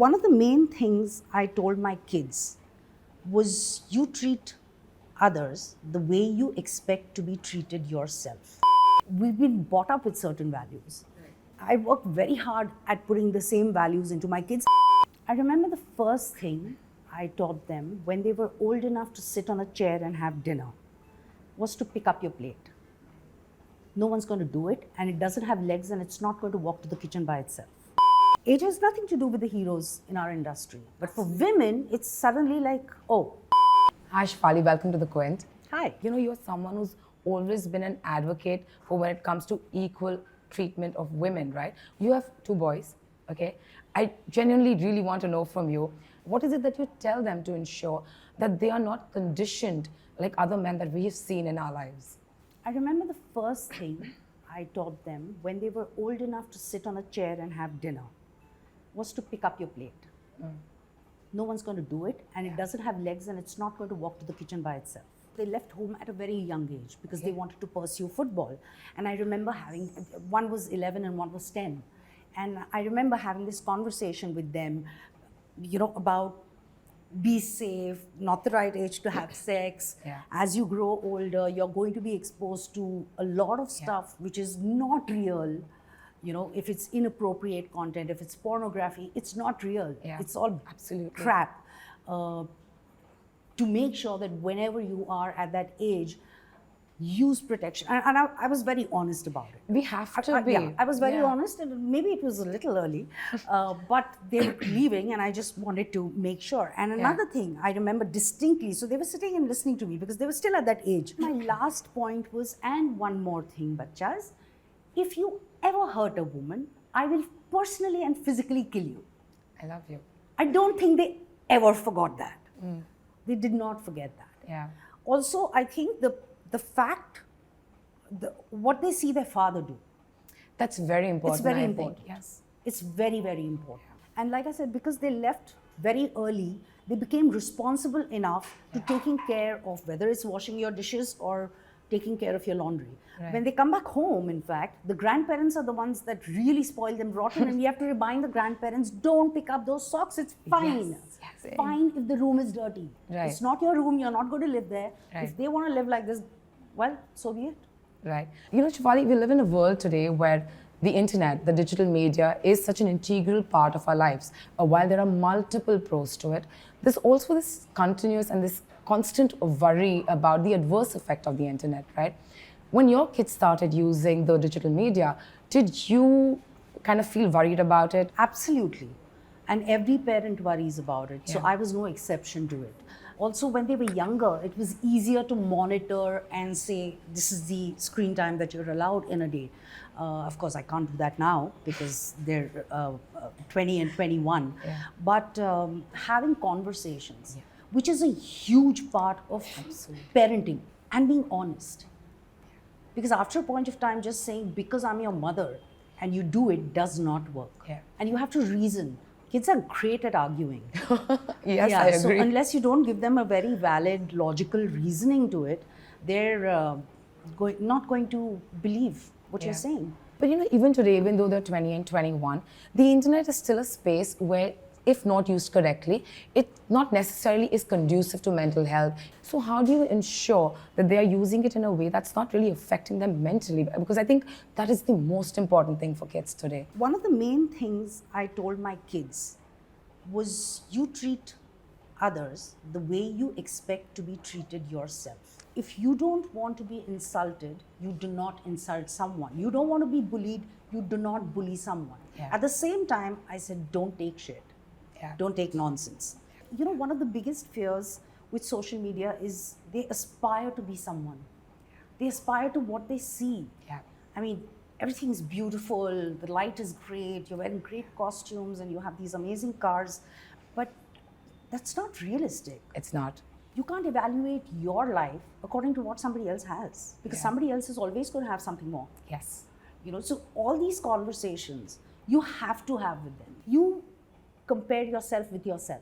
One of the main things I told my kids was you treat others the way you expect to be treated yourself. We've been brought up with certain values. I worked very hard at putting the same values into my kids. I remember the first thing I taught them when they were old enough to sit on a chair and have dinner was to pick up your plate. No one's going to do it, and it doesn't have legs, and it's not going to walk to the kitchen by itself. Age has nothing to do with the heroes in our industry. But for women, it's suddenly like, oh. Hi, Shefali, welcome to the Quint. Hi. You know, you're someone who's always been an advocate for when it comes to equal treatment of women, right? You have 2 boys, okay? I genuinely really want to know from you, what is it that you tell them to ensure that they are not conditioned like other men that we've seen in our lives? I remember the first thing I taught them when they were old enough to sit on a chair and have dinner was to pick up your plate. No one's going to do it, and it doesn't have legs, and it's not going to walk to the kitchen by itself. They left home at a very young age because they wanted to pursue football. And I remember one was 11 and one was 10. And I remember having this conversation with them, about be safe, not the right age to have sex. As you grow older, you're going to be exposed to a lot of stuff which is not real. If it's inappropriate content, if it's pornography, it's not real. It's all absolutely crap. To make sure that whenever you are at that age, use protection. And I was very honest about it. We have to be. I was very honest, and maybe it was a little early, but they were leaving, and I just wanted to make sure. And another thing I remember distinctly, so they were sitting and listening to me because they were still at that age. My last point was, and one more thing, bachas, if you ever hurt a woman, I will personally and physically kill you. I love you. I don't think they ever forgot that. They did not forget that. Also, I think the fact, what they see their father do. That's very important. It's very important. Yes. It's very, very important. And like I said, because they left very early, they became responsible enough to taking care of whether it's washing your dishes or taking care of your laundry. When they come back home, in fact, the grandparents are the ones that really spoil them rotten, and we have to remind the grandparents, don't pick up those socks, it's fine. Yes. Fine if the room is dirty. It's not your room, you're not going to live there. If they want to live like this, well, so be it. Right. You know, Shefali, we live in a world today where the internet, the digital media is such an integral part of our lives. While there are multiple pros to it, there's also this continuous and this constant worry about the adverse effect of the internet, right? When your kids started using the digital media, did you kind of feel worried about it? Absolutely. And every parent worries about it. So I was no exception to it. Also, when they were younger, it was easier to monitor and say, this is the screen time that you're allowed in a day. Of course, I can't do that now because they're 20 and 21. But having conversations, which is a huge part of parenting, and being honest. Because after a point of time, just saying, because I'm your mother and you do it, does not work. And you have to reason. Kids are great at arguing. Yes, I agree. So unless you don't give them a very valid, logical reasoning to it, they're not going to believe what you're saying. But you know, even today, even though they're 20 and 21, the internet is still a space where, if not used correctly, it not necessarily is conducive to mental health. So how do you ensure that they are using it in a way that's not really affecting them mentally? Because I think that is the most important thing for kids today. One of the main things I told my kids was you treat others the way you expect to be treated yourself. If you don't want to be insulted, you do not insult someone. You don't want to be bullied, you do not bully someone. At the same time, I said, don't take shit. Don't take nonsense. You know, one of the biggest fears with social media is they aspire to be someone. They aspire to what they see. I mean, everything is beautiful, the light is great, you're wearing great costumes and you have these amazing cars, but that's not realistic. It's not. You can't evaluate your life according to what somebody else has, because somebody else is always going to have something more. So all these conversations you have to have with them. You compare yourself with yourself.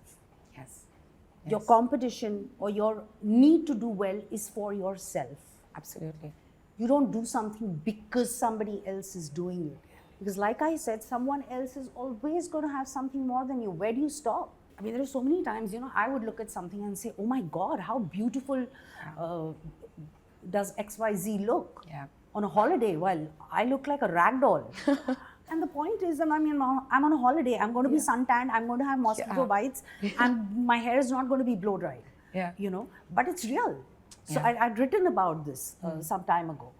Your competition or your need to do well is for yourself. Absolutely. You don't do something because somebody else is doing it. Because like I said, someone else is always going to have something more than you. Where do you stop? I mean, there are so many times, I would look at something and say, oh my God, how beautiful does XYZ look on a holiday? Well, I look like a rag doll. And the point is that I'm on a holiday. I'm going to be suntanned. I'm going to have mosquito bites. And my hair is not going to be blow dried. But it's real. So I'd written about this some time ago.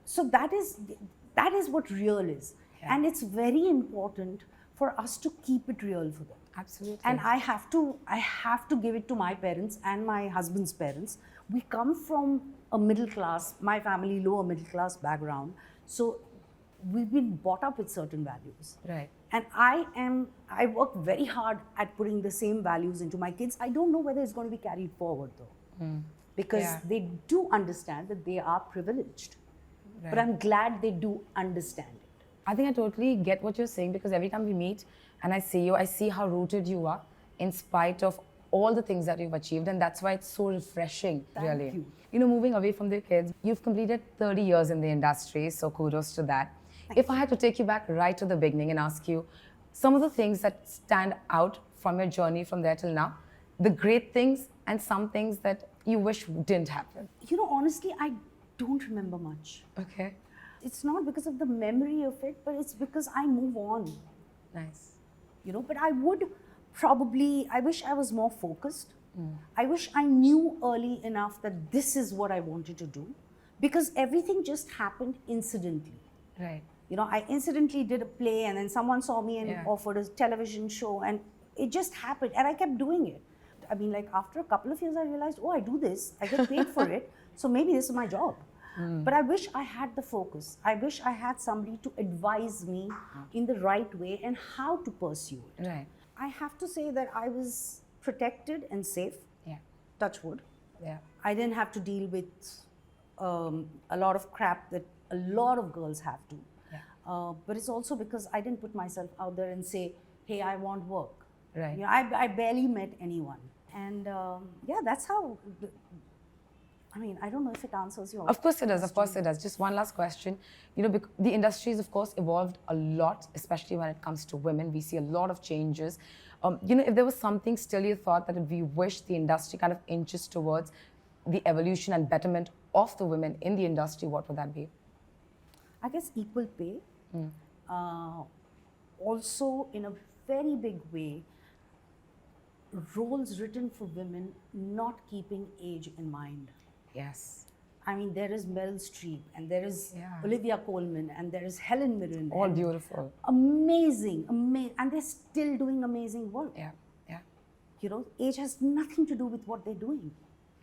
So that is what real is. And it's very important for us to keep it real for them. Absolutely. And I have to give it to my parents and my husband's parents. We come from a middle class, my family, lower middle class background. So we've been brought up with certain values. Right. And I work very hard at putting the same values into my kids. I don't know whether it's going to be carried forward though. Because they do understand that they are privileged. Right. But I'm glad they do understand it. I think I totally get what you're saying, because every time we meet and I see you, I see how rooted you are in spite of all the things that you've achieved, and that's why it's so refreshing. Thank you. Moving away from the kids, you've completed 30 years in the industry, so kudos to that. If I had to take you back right to the beginning and ask you some of the things that stand out from your journey from there till now, the great things and some things that you wish didn't happen. Honestly, I don't remember much. Okay. It's not because of the memory of it, but it's because I move on. Nice. But I wish I was more focused. I wish I knew early enough that this is what I wanted to do, because everything just happened incidentally. Right. I incidentally did a play, and then someone saw me and offered a television show, and it just happened, and I kept doing it. I mean, like after a couple of years, I realized, I do this, I get paid for it, so maybe this is my job. But I wish I had the focus. I wish I had somebody to advise me in the right way and how to pursue it. Right. I have to say that I was protected and safe. Yeah. Touch wood. Yeah. I didn't have to deal with a lot of crap that a lot of girls have to. Yeah. But it's also because I didn't put myself out there and say, hey, I want work. Right. I barely met anyone. And that's how... I don't know if it answers your Of course it does, of course it does. Just one last question. The industry has, of course, evolved a lot, especially when it comes to women. We see a lot of changes. If there was something still you thought that we wish the industry kind of inches towards the evolution and betterment of the women in the industry, what would that be? I guess equal pay. Also, in a very big way, roles written for women not keeping age in mind. Yes. There is Meryl Streep, and there is Olivia Colman, and there is Helen Mirren. All beautiful. Amazing, and they're still doing amazing work. Yeah, yeah. Age has nothing to do with what they're doing.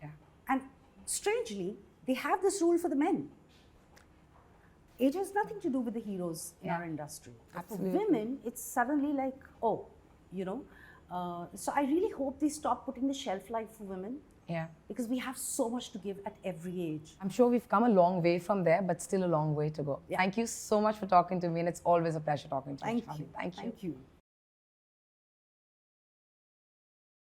Yeah. And strangely, they have this rule for the men. Age has nothing to do with the heroes in our industry. Absolutely. For women, it's suddenly like, so I really hope they stop putting the shelf life for women. Yeah. Because we have so much to give at every age. I'm sure we've come a long way from there, but still a long way to go. Yeah. Thank you so much for talking to me, and it's always a pleasure talking to you. Thank you. Thank you. Thank you.